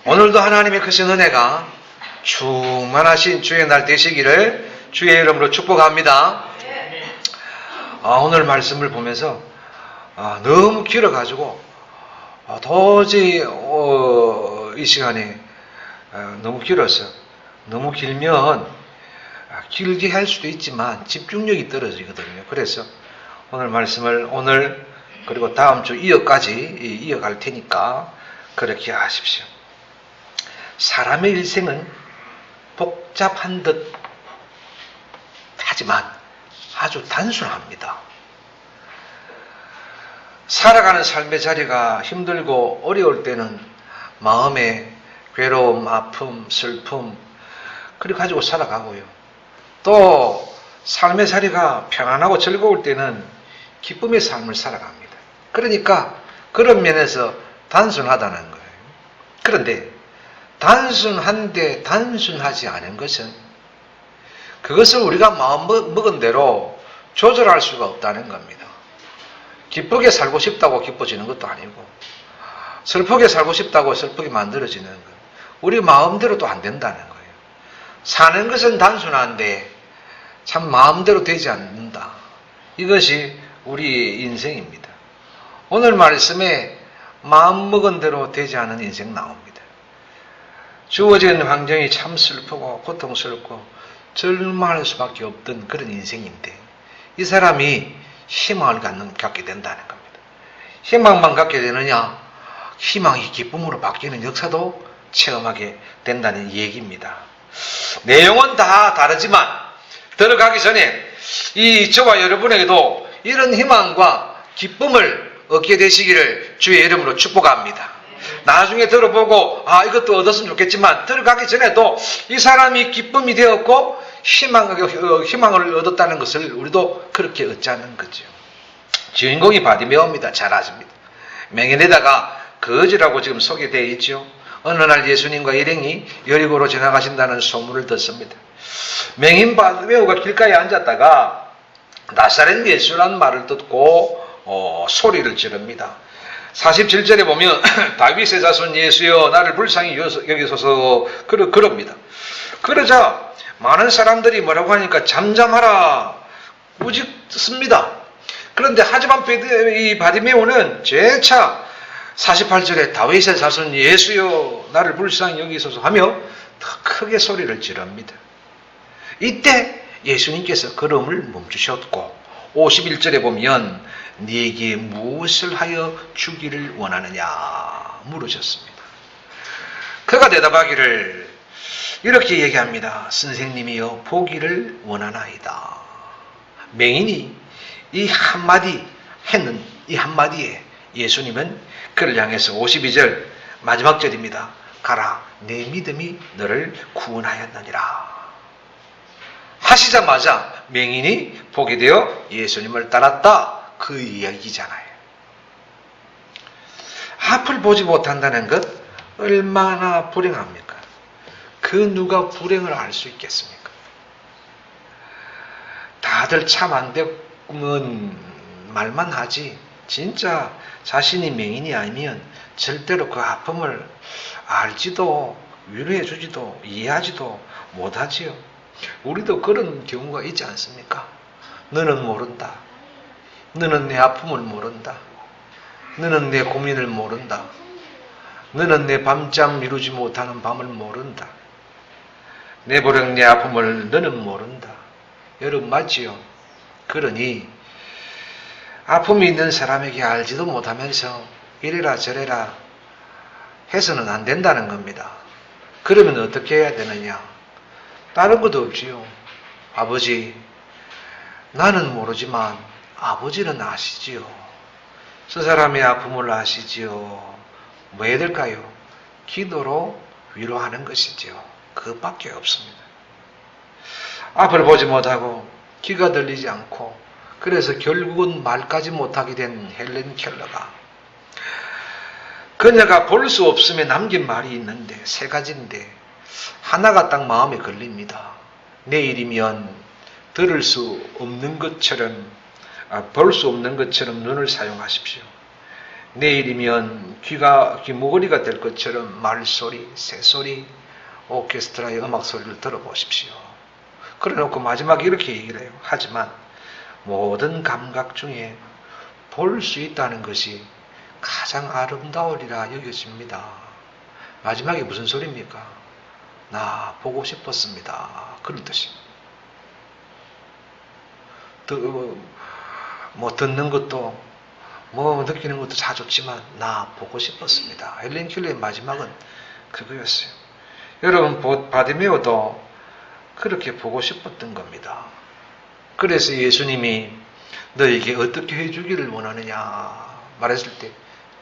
오늘도 하나님의 크신 은혜가 충만하신 주의 날 되시기를 주의 이름으로 축복합니다. 오늘 말씀을 보면서 너무 길어가지고 도저히 이 시간에 너무 길어서 너무 길면 길게 할 수도 있지만 집중력이 떨어지거든요. 그래서 오늘 말씀을 오늘 그리고 다음 주 이어갈 테니까 그렇게 하십시오. 사람의 일생은 복잡한 듯 하지만 아주 단순합니다. 살아가는 삶의 자리가 힘들고 어려울 때는 마음에 괴로움, 아픔, 슬픔 그렇게 가지고 살아가고요. 또 삶의 자리가 평안하고 즐거울 때는 기쁨의 삶을 살아갑니다. 그러니까 그런 면에서 단순하다는 거예요. 그런데 단순한데 단순하지 않은 것은 그것을 우리가 마음 먹은 대로 조절할 수가 없다는 겁니다. 기쁘게 살고 싶다고 기뻐지는 것도 아니고 슬프게 살고 싶다고 슬프게 만들어지는 것. 우리 마음대로도 안 된다는 거예요. 사는 것은 단순한데 참 마음대로 되지 않는다. 이것이 우리의 인생입니다. 오늘 말씀에 마음 먹은 대로 되지 않은 인생 나옵니다. 주어진 환경이 참 슬프고 고통스럽고 절망할 수밖에 없던 그런 인생인데 이 사람이 희망을 갖게 된다는 겁니다. 희망만 갖게 되느냐? 희망이 기쁨으로 바뀌는 역사도 체험하게 된다는 얘기입니다. 내용은 다 다르지만 들어가기 전에 저와 여러분에게도 이런 희망과 기쁨을 얻게 되시기를 주의 이름으로 축복합니다. 나중에 들어보고 이것도 얻었으면 좋겠지만 들어가기 전에도 이 사람이 기쁨이 되었고 희망을 얻었다는 것을 우리도 그렇게 얻자는 거죠. 주인공이 바디메오입니다. 잘 아십니다. 맹인에다가 거지라고 지금 소개되어 있죠. 어느 날 예수님과 일행이 여리고로 지나가신다는 소문을 듣습니다. 맹인 바디메오가 길가에 앉았다가 나사렛 예수라는 말을 듣고 소리를 지릅니다. 47절에 보면 다윗의 자손 예수여 나를 불쌍히 여기소서 그럽니다. 그러자 많은 사람들이 뭐라고 하니까 잠잠하라 꾸짖습니다. 그런데 하지만 이 바디메오는 재차 48절에 다윗의 자손 예수여 나를 불쌍히 여기소서 하며 더 크게 소리를 지릅니다. 이때 예수님께서 걸음을 멈추셨고 51절에 보면 네게 무엇을 하여 주기를 원하느냐 물으셨습니다. 그가 대답하기를 이렇게 얘기합니다. 선생님이여 보기를 원하나이다. 맹인이 이 한마디 했는 이 한마디에 예수님은 그를 향해서 52절 마지막 절입니다. 가라 내 믿음이 너를 구원하였느니라 하시자마자 맹인이 보게 되어 예수님을 따랐다. 그 이야기잖아요. 앞을 보지 못한다는 것 얼마나 불행합니까? 그 누가 불행을 알 수 있겠습니까? 다들 참 안 되면 말만 하지 진짜 자신이 맹인이 아니면 절대로 그 아픔을 알지도 위로해 주지도 이해하지도 못하지요. 우리도 그런 경우가 있지 않습니까? 너는 모른다. 너는 내 아픔을 모른다. 너는 내 고민을 모른다. 너는 내 밤잠 미루지 못하는 밤을 모른다. 내 고령 내 아픔을 너는 모른다. 여러분 맞지요? 그러니 아픔이 있는 사람에게 알지도 못하면서 이래라 저래라 해서는 안 된다는 겁니다. 그러면 어떻게 해야 되느냐? 다른 것도 없지요. 아버지 나는 모르지만 아버지는 아시지요. 저 사람의 아픔을 아시지요. 뭐 해야 될까요? 기도로 위로하는 것이지요. 그것밖에 없습니다. 앞을 보지 못하고 귀가 들리지 않고 그래서 결국은 말까지 못하게 된 헬렌 켈러가 그녀가 볼 수 없음에 남긴 말이 있는데 세 가지인데 하나가 딱 마음에 걸립니다. 내일이면 들을 수 없는 것처럼 볼 수 없는 것처럼 눈을 사용하십시오. 내일이면 귀머거리가 될 것처럼 말소리, 새소리, 오케스트라의 음악 소리를 들어보십시오. 그래 놓고 마지막에 이렇게 얘기를 해요. 하지만 모든 감각 중에 볼 수 있다는 것이 가장 아름다우리라 여겨집니다. 마지막에 무슨 소리입니까? 나 보고 싶었습니다. 그런 뜻입니다. 듣는 것도 느끼는 것도 다 좋지만 나 보고 싶었습니다. 헬렌 켈러의 마지막은 그거였어요. 여러분, 바디메오도 그렇게 보고 싶었던 겁니다. 그래서 예수님이 너에게 어떻게 해주기를 원하느냐 말했을 때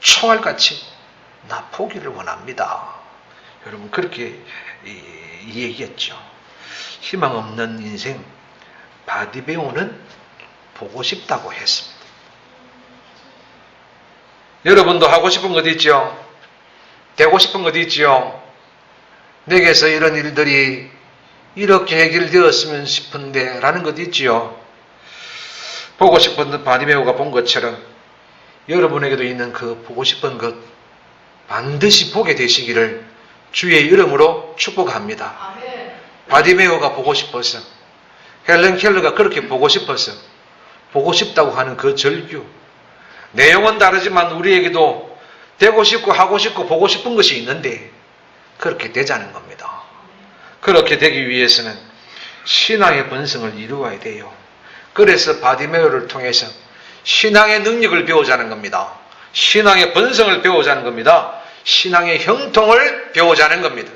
총알같이 나 보기를 원합니다. 여러분, 그렇게 얘기했죠. 희망 없는 인생, 바디메오는 보고 싶다고 했습니다. 여러분도 하고 싶은 것 있죠? 되고 싶은 것 있죠? 내게서 이런 일들이 이렇게 해결되었으면 싶은데 라는 것 있지요. 보고 싶은 바디메오가 본 것처럼 여러분에게도 있는 그 보고 싶은 것 반드시 보게 되시기를 주의 이름으로 축복합니다. 아멘. 바디메오가 보고 싶어서, 헬렌 켈러가 그렇게 보고 싶어서 보고 싶다고 하는 그 절규, 내용은 다르지만 우리에게도 되고 싶고 하고 싶고 보고 싶은 것이 있는데 그렇게 되자는 겁니다. 그렇게 되기 위해서는 신앙의 본성을 이루어야 돼요. 그래서 바디메오를 통해서 신앙의 능력을 배우자는 겁니다. 신앙의 본성을 배우자는 겁니다. 신앙의 형통을 배우자는 겁니다.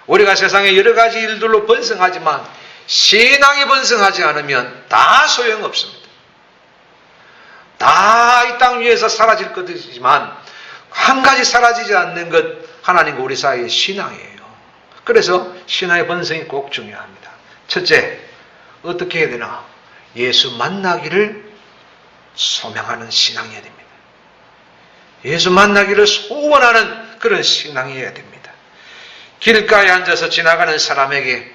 우리가 세상에 여러 가지 일들로 번성하지만 신앙이 번성하지 않으면 다 소용없습니다. 다 이 땅 위에서 사라질 것이지만 한 가지 사라지지 않는 것, 하나님과 우리 사이의 신앙이에요. 그래서 신앙의 본성이 꼭 중요합니다. 첫째, 어떻게 해야 되나? 예수 만나기를 소명하는 신앙이어야 됩니다. 예수 만나기를 소원하는 그런 신앙이어야 됩니다. 길가에 앉아서 지나가는 사람에게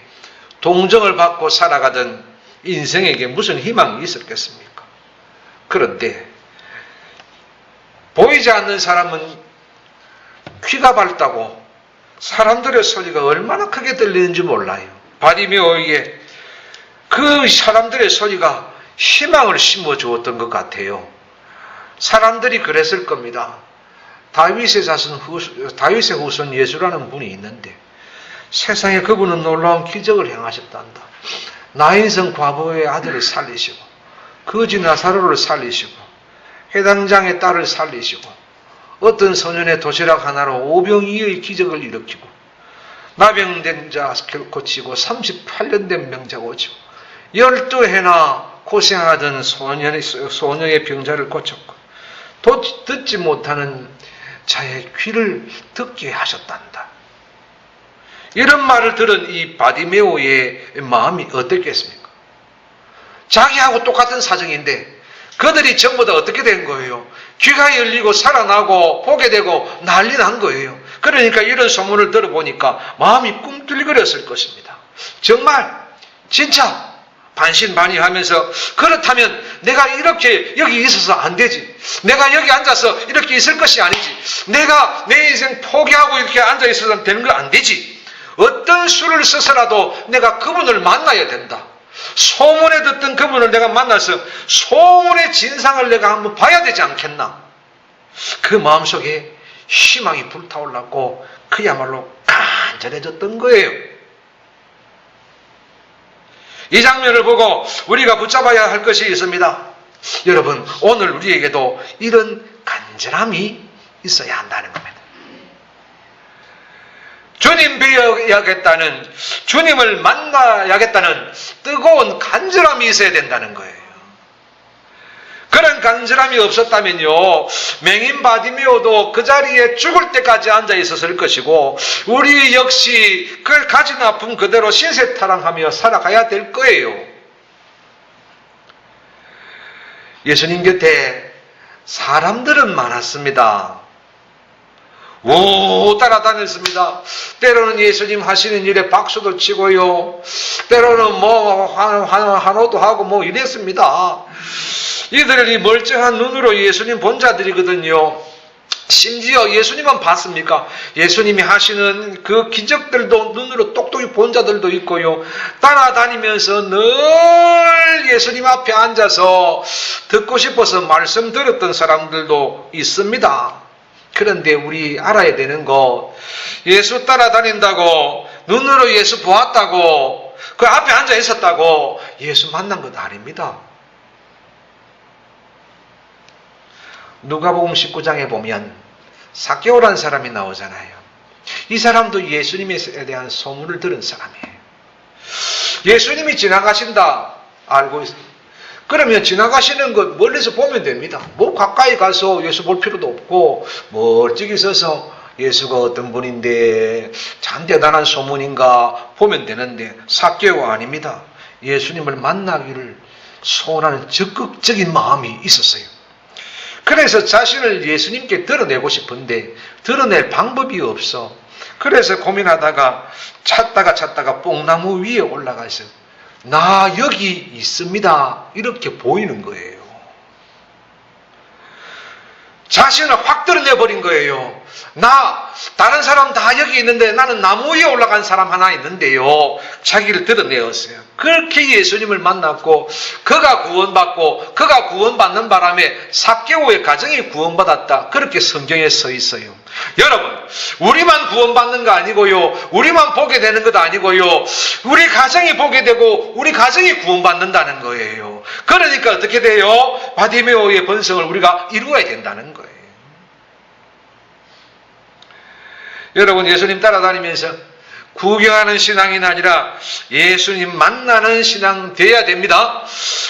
동정을 받고 살아가던 인생에게 무슨 희망이 있었겠습니까? 그런데 보이지 않는 사람은 귀가 밝다고 사람들의 소리가 얼마나 크게 들리는지 몰라요. 바디메오에게 그 사람들의 소리가 희망을 심어주었던 것 같아요. 사람들이 그랬을 겁니다. 다윗의 후손 예수라는 분이 있는데 세상에 그분은 놀라운 기적을 행하셨단다. 나인성 과부의 아들을 살리시고 거지 나사로를 살리시고 해당장의 딸을 살리시고 어떤 소년의 도시락 하나로 오병이의 기적을 일으키고 나병된 자 고치고 38년 된 병자 고치고 12해나 고생하던 소녀의 병자를 고쳤고 듣지 못하는 자의 귀를 듣게 하셨단다. 이런 말을 들은 이 바디메오의 마음이 어땠겠습니까? 자기하고 똑같은 사정인데 그들이 전부 다 어떻게 된 거예요? 귀가 열리고 살아나고 보게 되고 난리 난 거예요. 그러니까 이런 소문을 들어보니까 마음이 꿈틀거렸을 것입니다. 정말 진짜 반신반의하면서 그렇다면 내가 이렇게 여기 있어서 안 되지. 내가 여기 앉아서 이렇게 있을 것이 아니지. 내가 내 인생 포기하고 이렇게 앉아 있어서는 되는 거 안 되지. 어떤 수를 써서라도 내가 그분을 만나야 된다. 소문에 듣던 그분을 내가 만나서 소문의 진상을 내가 한번 봐야 되지 않겠나. 그 마음속에 희망이 불타올랐고 그야말로 간절해졌던 거예요. 이 장면을 보고 우리가 붙잡아야 할 것이 있습니다. 여러분, 오늘 우리에게도 이런 간절함이 있어야 한다는 겁니다. 주님 뵈야겠다는, 주님을 만나야겠다는 뜨거운 간절함이 있어야 된다는 거예요. 그런 간절함이 없었다면요, 맹인 바디메오도 그 자리에 죽을 때까지 앉아 있었을 것이고 우리 역시 그걸 가진 아픔 그대로 신세타랑하며 살아가야 될 거예요. 예수님 곁에 사람들은 많았습니다. 오, 따라다녔습니다. 때로는 예수님 하시는 일에 박수도 치고요. 때로는 환호도 하고 이랬습니다. 이들이 멀쩡한 눈으로 예수님 본 자들이거든요. 심지어 예수님은 봤습니까? 예수님이 하시는 그 기적들도 눈으로 똑똑히 본 자들도 있고요. 따라다니면서 늘 예수님 앞에 앉아서 듣고 싶어서 말씀 들었던 사람들도 있습니다. 그런데 우리 알아야 되는 거, 예수 따라다닌다고, 눈으로 예수 보았다고, 그 앞에 앉아 있었다고 예수 만난 것 아닙니다. 누가복음 19장에 보면 삭개오라는 사람이 나오잖아요. 이 사람도 예수님에 대한 소문을 들은 사람이에요. 예수님이 지나가신다 알고 있어요. 그러면 지나가시는 것 멀리서 보면 됩니다. 뭐 가까이 가서 예수 볼 필요도 없고 멀찍이 서서 예수가 어떤 분인데 참 대단한 소문인가 보면 되는데, 삭개오 아닙니다. 예수님을 만나기를 소원하는 적극적인 마음이 있었어요. 그래서 자신을 예수님께 드러내고 싶은데 드러낼 방법이 없어. 그래서 고민하다가 찾다가 뽕나무 위에 올라가서 나 여기 있습니다 이렇게 보이는 거예요. 자신을 확 드러내버린 거예요. 다른 사람 다 여기 있는데 나는 나무 위에 올라간 사람 하나 있는데요. 자기를 드러내었어요. 그렇게 예수님을 만났고 그가 구원받고 그가 구원받는 바람에 삭개오의 가정이 구원받았다. 그렇게 성경에 써 있어요. 여러분, 우리만 구원받는 거 아니고요. 우리만 보게 되는 것 아니고요. 우리 가정이 보게 되고 우리 가정이 구원받는다는 거예요. 그러니까 어떻게 돼요? 바디메오의 번성을 우리가 이루어야 된다는 거예요. 여러분, 예수님 따라다니면서 구경하는 신앙이 아니라 예수님 만나는 신앙 되어야 됩니다.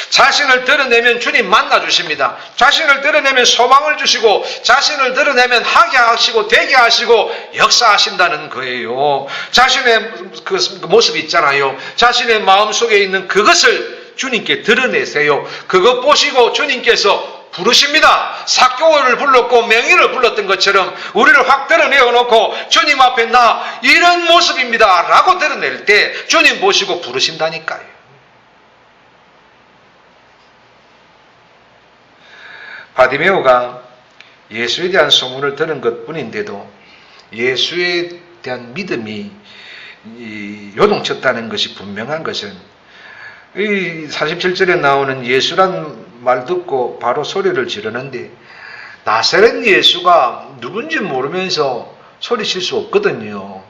자신을 드러내면 주님 만나주십니다. 자신을 드러내면 소망을 주시고 자신을 드러내면 하게 하시고 되게 하시고 역사하신다는 거예요. 자신의 그 모습이 있잖아요. 자신의 마음속에 있는 그것을 주님께 드러내세요. 그것 보시고 주님께서 부르십니다. 삭개오를 불렀고 맹인을 불렀던 것처럼 우리를 확 드러내어 놓고 주님 앞에 나 이런 모습입니다 라고 드러낼 때 주님 보시고 부르신다니까요. 바디메오가 예수에 대한 소문을 들은 것뿐인데도 예수에 대한 믿음이 요동쳤다는 것이 분명한 것은 이 47절에 나오는 예수란 말 듣고 바로 소리를 지르는데, 나사렛 예수가 누군지 모르면서 소리칠 수 없거든요.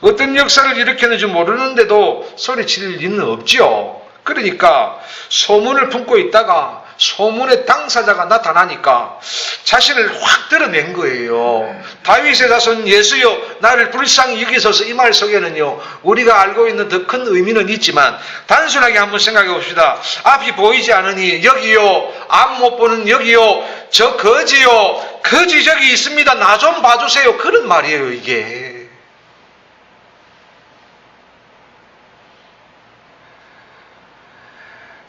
어떤 역사를 일으켰는지 모르는데도 소리칠 리는 없죠. 그러니까 소문을 품고 있다가 소문의 당사자가 나타나니까 자신을 확 드러낸 거예요. 다윗의 자손 예수여 나를 불쌍히 여기소서, 이 말 속에는요 우리가 알고 있는 더 큰 의미는 있지만 단순하게 한번 생각해 봅시다. 앞이 보이지 않으니 여기요, 앞 못 보는 여기요, 저 거지요, 거지 저기 있습니다, 나 좀 봐주세요, 그런 말이에요. 이게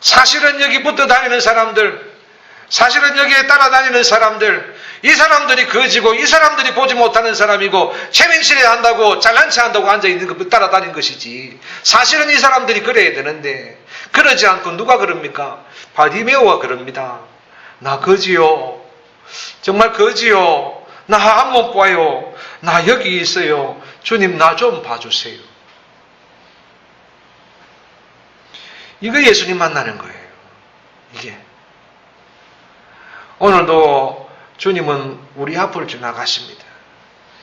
사실은 여기 붙어 다니는 사람들, 사실은 여기에 따라다니는 사람들, 이 사람들이 거지고 이 사람들이 보지 못하는 사람이고 최민실에 한다고 잘난 체 한다고 앉아있는 거 따라다닌 것이지, 사실은 이 사람들이 그래야 되는데 그러지 않고 누가 그럽니까? 바디메오가 그럽니다. 나 거지요, 정말 거지요, 나 안 못 봐요, 나 여기 있어요, 주님 나 좀 봐주세요. 이거 예수님 만나는 거예요. 이게 오늘도 주님은 우리 앞을 지나가십니다.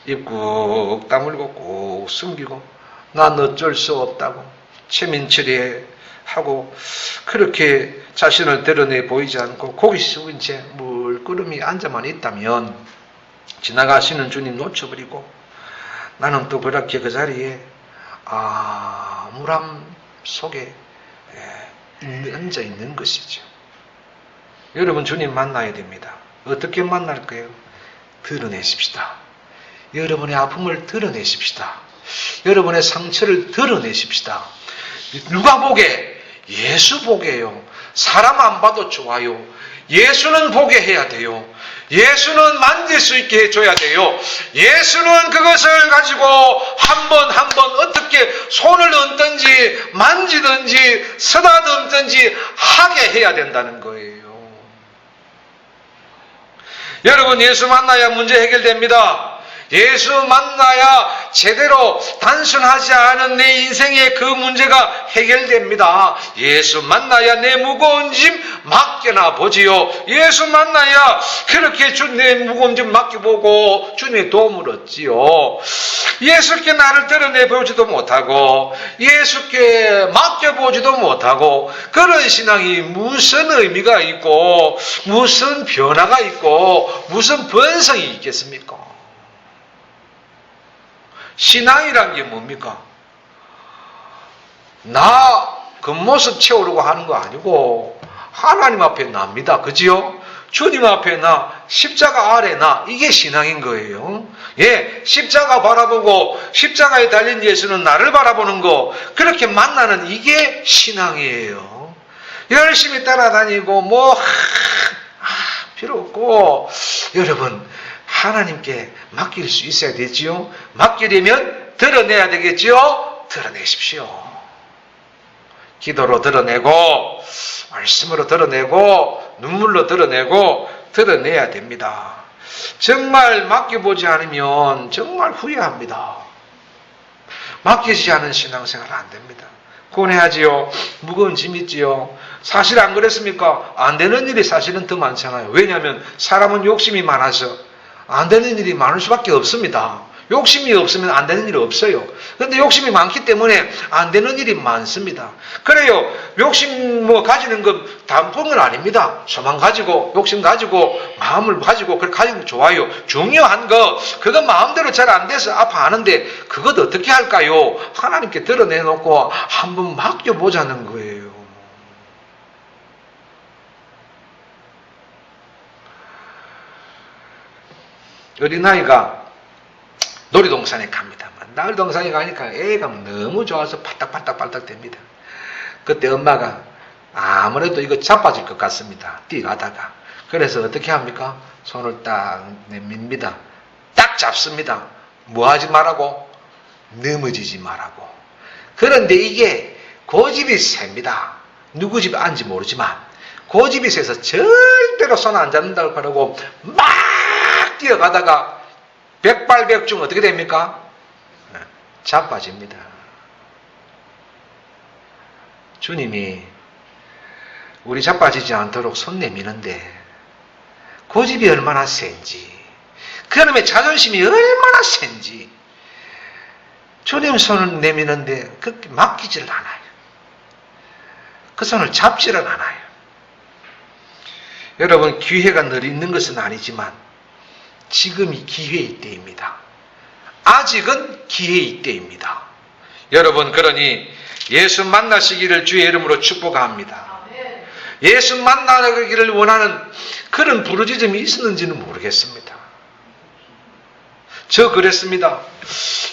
입 꾹 다물고 꾹 숨기고 난 어쩔 수 없다고 최민철이 하고 그렇게 자신을 드러내 보이지 않고 고개 숙인 채 물끄러미 앉아만 있다면 지나가시는 주님 놓쳐버리고 나는 또 그렇게 그 자리에 암울함 속에 앉아 있는 것이죠. 여러분, 주님 만나야 됩니다. 어떻게 만날까요? 드러내십시다. 여러분의 아픔을 드러내십시다. 여러분의 상처를 드러내십시다. 누가 보게? 예수 보게요. 사람 안 봐도 좋아요. 예수는 보게 해야 돼요. 예수는 만질 수 있게 해줘야 돼요. 예수는 그것을 가지고 한 번 어떻게 손을 얹든지 만지든지 쓰다듬든지 하게 해야 된다는 거예요. 여러분, 예수 만나야 문제 해결됩니다. 예수 만나야 제대로 단순하지 않은 내 인생의 그 문제가 해결됩니다. 예수 만나야 내 무거운 짐 맡겨나 보지요. 예수 만나야 그렇게 내 무거운 짐 맡겨보고 주님의 도움을 얻지요. 예수께 나를 드러내보지도 못하고 예수께 맡겨보지도 못하고 그런 신앙이 무슨 의미가 있고 무슨 변화가 있고 무슨 번성이 있겠습니까? 신앙이란 게 뭡니까? 나 겉모습 채우려고 하는 거 아니고 하나님 앞에 납니다. 그지요? 주님 앞에 나, 십자가 아래 나, 이게 신앙인 거예요. 예, 십자가 바라보고 십자가에 달린 예수는 나를 바라보는 거, 그렇게 만나는 이게 신앙이에요. 열심히 따라다니고 필요 없고, 여러분 하나님께 맡길 수 있어야 되지요. 맡기려면 드러내야 되겠지요. 드러내십시오. 기도로 드러내고 말씀으로 드러내고 눈물로 드러내고 드러내야 됩니다. 정말 맡겨보지 않으면 정말 후회합니다. 맡기지 않은 신앙생활은 안 됩니다. 고뇌하지요. 무거운 짐 있지요. 사실 안 그랬습니까? 안 되는 일이 사실은 더 많잖아요. 왜냐하면 사람은 욕심이 많아서 안 되는 일이 많을 수밖에 없습니다. 욕심이 없으면 안 되는 일이 없어요. 그런데 욕심이 많기 때문에 안 되는 일이 많습니다. 그래요. 욕심 가지는 건 나쁜 아닙니다. 소망 가지고 욕심 가지고 마음을 가지고 그렇게 가지면 좋아요. 중요한 거 그거 마음대로 잘 안 돼서 아파하는데 그것 어떻게 할까요? 하나님께 드러내놓고 한번 맡겨보자는 거예요. 어린아이가 놀이동산에 갑니다. 놀이동산에 가니까 애가 너무 좋아서 팔딱팔딱 됩니다. 그때 엄마가 아무래도 이거 자빠질 것 같습니다. 뛰어가다가. 그래서 어떻게 합니까? 손을 딱 내밉니다. 딱 잡습니다. 뭐 하지 말라고? 넘어지지 말라고. 그런데 이게 고집이 셉니다. 누구 집 안지 모르지만 고집이 세서 절대로 손 안 잡는다고 그러고 막 뛰어가다가 백발백중 어떻게 됩니까? 자빠집니다. 주님이 우리 자빠지지 않도록 손 내미는데 고집이 얼마나 센지, 그놈의 자존심이 얼마나 센지 주님 손을 내미는데 그렇게 맡기지를 않아요. 그 손을 잡지를 않아요. 여러분, 기회가 늘 있는 것은 아니지만 지금이 기회의 때입니다. 아직은 기회의 때입니다. 여러분, 그러니 예수 만나시기를 주의 이름으로 축복합니다. 예수 만나기를 원하는 그런 부르짖음이 있었는지는 모르겠습니다. 저 그랬습니다.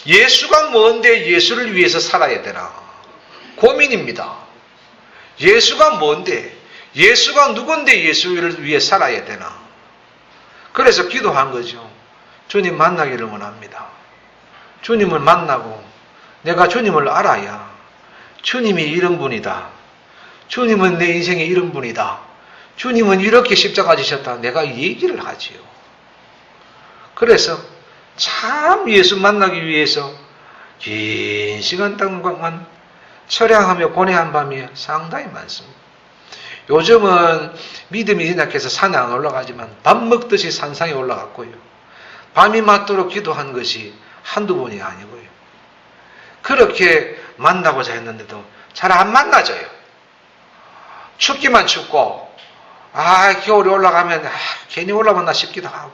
예수가 뭔데 예수를 위해서 살아야 되나 고민입니다. 예수가 뭔데, 예수가 누군데 예수를 위해 살아야 되나. 그래서 기도한 거죠. 주님 만나기를 원합니다. 주님을 만나고 내가 주님을 알아야 주님이 이런 분이다. 주님은 내 인생의 이런 분이다. 주님은 이렇게 십자가 지셨다. 내가 얘기를 하지요. 그래서 참 예수 만나기 위해서 긴 시간 동안 철양하며 고뇌한 밤이 상당히 많습니다. 요즘은 믿음이 연약해서 산에 안 올라가지만 밥 먹듯이 산상에 올라갔고요. 밤이 맞도록 기도한 것이 한두 번이 아니고요. 그렇게 만나고자 했는데도 잘 안 만나져요. 춥기만 춥고 겨울에 올라가면 괜히 올라갔나 싶기도 하고.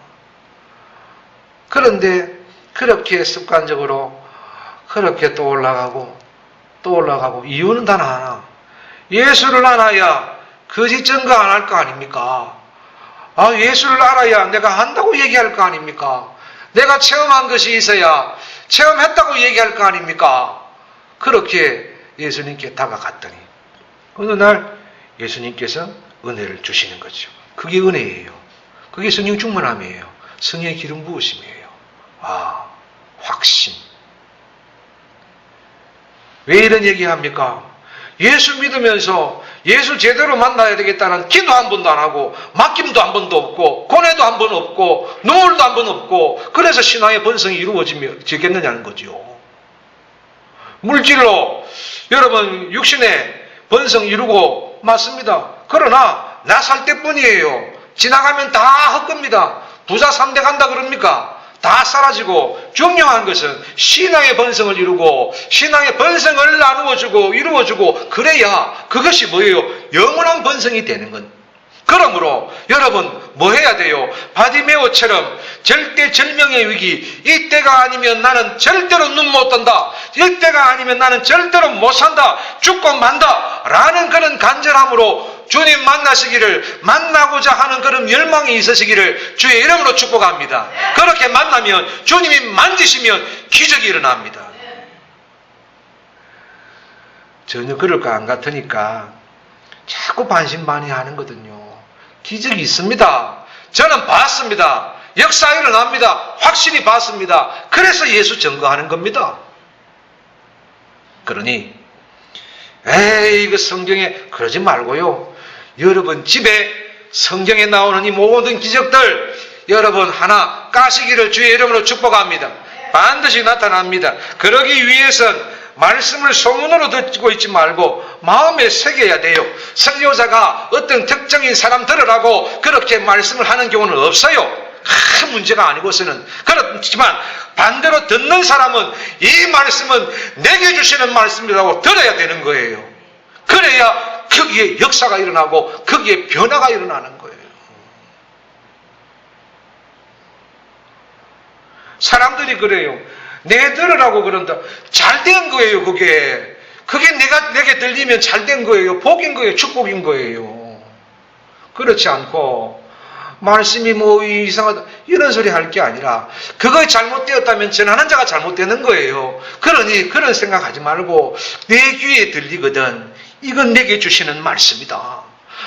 그런데 그렇게 습관적으로 그렇게 또 올라가고 또 올라가고 이유는 단 하나. 예수를 알아야 거짓 증거 안 할 거 아닙니까? 예수를 알아야 내가 한다고 얘기할 거 아닙니까? 내가 체험한 것이 있어야 체험했다고 얘기할 거 아닙니까? 그렇게 예수님께 다가갔더니 어느 날 예수님께서 은혜를 주시는 거죠. 그게 은혜예요. 그게 성령 충만함이에요. 성령의 기름 부으심이에요. 확신. 왜 이런 얘기합니까? 예수 믿으면서 예수 제대로 만나야 되겠다는 기도 한 번도 안 하고 맡김도 한 번도 없고 고뇌도 한 번 없고 눈물도 한 번 없고 그래서 신앙의 번성이 이루어지겠느냐는 거죠. 물질로 여러분 육신의 번성 이루고 맞습니다. 그러나 나 살 때뿐이에요. 지나가면 다 헛겁니다. 부자 3대 간다 그럽니까? 다 사라지고 중요한 것은 신앙의 번성을 이루고 신앙의 번성을 나누어주고 이루어주고 그래야 그것이 뭐예요? 영원한 번성이 되는 것. 그러므로 여러분 뭐 해야 돼요? 바디메오처럼 절대절명의 위기, 이때가 아니면 나는 절대로 눈 못 뜬다, 이때가 아니면 나는 절대로 못 산다, 죽고 만다 라는 그런 간절함으로 주님 만나시기를, 만나고자 하는 그런 열망이 있으시기를 주의 이름으로 축복합니다. 그렇게 만나면 주님이 만지시면 기적이 일어납니다. 전혀 그럴 거 안 같으니까 자꾸 반신반의하는 거거든요. 기적이 있습니다. 저는 봤습니다. 역사 일어납니다. 확실히 봤습니다. 그래서 예수 증거하는 겁니다. 그러니 에이 이거 성경에 그러지 말고요. 여러분 집에 성경에 나오는 이 모든 기적들 여러분 하나 까시기를 주의 이름으로 축복합니다. 반드시 나타납니다. 그러기 위해선 말씀을 소문으로 듣고 있지 말고 마음에 새겨야 돼요. 선교사가 어떤 특정인 사람 들으라고 그렇게 말씀을 하는 경우는 없어요. 큰 문제가 아니고서는. 그렇지만 반대로 듣는 사람은 이 말씀은 내게 주시는 말씀이라고 들어야 되는 거예요. 그래야 거기에 역사가 일어나고 거기에 변화가 일어나는 거예요. 사람들이 그래요. 내 들으라고 그런다. 잘된 거예요, 그게. 그게 내게 들리면 잘된 거예요. 복인 거예요. 축복인 거예요. 그렇지 않고, 말씀이 뭐 이상하다. 이런 소리 할 게 아니라, 그거 잘못되었다면 전하는 자가 잘못되는 거예요. 그러니 그런 생각하지 말고, 내 귀에 들리거든. 이건 내게 주시는 말씀이다.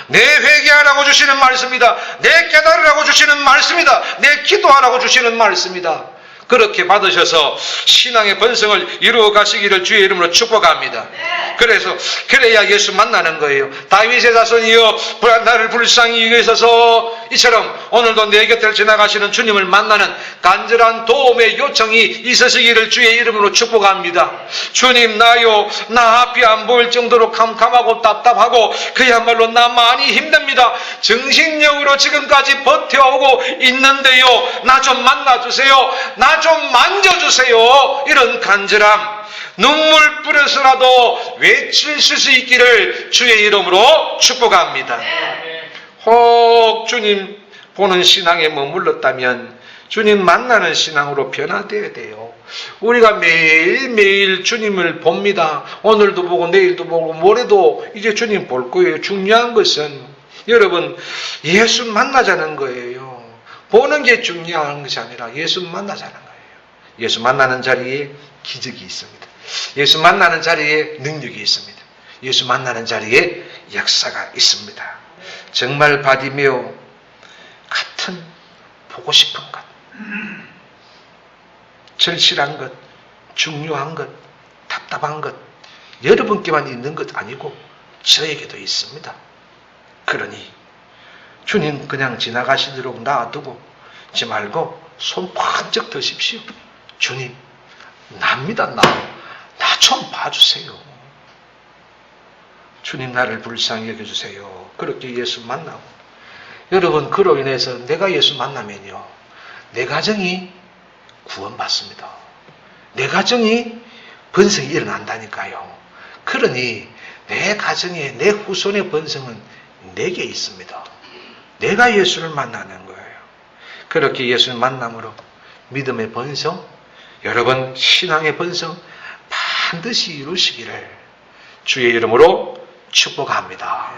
내 회개하라고 주시는 말씀이다. 내 깨달으라고 주시는 말씀이다. 내 기도하라고 주시는 말씀이다. 그렇게 받으셔서 신앙의 번성을 이루어 가시기를 주의 이름으로 축복합니다. 그래서 그래야 예수 만나는 거예요. 다윗의 자손이여 나를 불쌍히 여기소서. 이처럼 오늘도 내 곁을 지나가시는 주님을 만나는 간절한 도움의 요청이 있으시기를 주의 이름으로 축복합니다. 주님 나요, 나 앞이 안 보일 정도로 캄캄하고 답답하고 그야말로 나 많이 힘듭니다. 정신력으로 지금까지 버텨오고 있는데요, 나 좀 만나주세요. 나 좀 만져주세요. 이런 간절함, 눈물 뿌려서라도 외칠 수 있기를 주의 이름으로 축복합니다. 혹 주님 보는 신앙에 머물렀다면 주님 만나는 신앙으로 변화되어야 돼요. 우리가 매일매일 주님을 봅니다. 오늘도 보고 내일도 보고 모레도 이제 주님 볼 거예요. 중요한 것은 여러분 예수 만나자는 거예요. 보는 게 중요한 것이 아니라 예수 만나자는 거예요. 예수 만나는 자리에 기적이 있습니다. 예수 만나는 자리에 능력이 있습니다. 예수 만나는 자리에 역사가 있습니다. 정말 바디메오 같은 보고 싶은 것, 절실한 것, 중요한 것, 답답한 것, 여러분께만 있는 것 아니고 저에게도 있습니다. 그러니 주님 그냥 지나가시도록 놔두지 말고 손 번쩍 드십시오. 주님, 납니다. 나 좀 봐주세요. 주님 나를 불쌍히 여겨주세요. 그렇게 예수 만나고 여러분 그로 인해서 내가 예수 만나면요, 내 가정이 구원받습니다. 내 가정이 번성이 일어난다니까요. 그러니 내 가정에 내 후손의 번성은 내게 있습니다. 내가 예수를 만나는 거예요. 그렇게 예수를 만남으로 믿음의 번성, 여러분 신앙의 번성 반드시 이루시기를 주의 이름으로 축복합니다.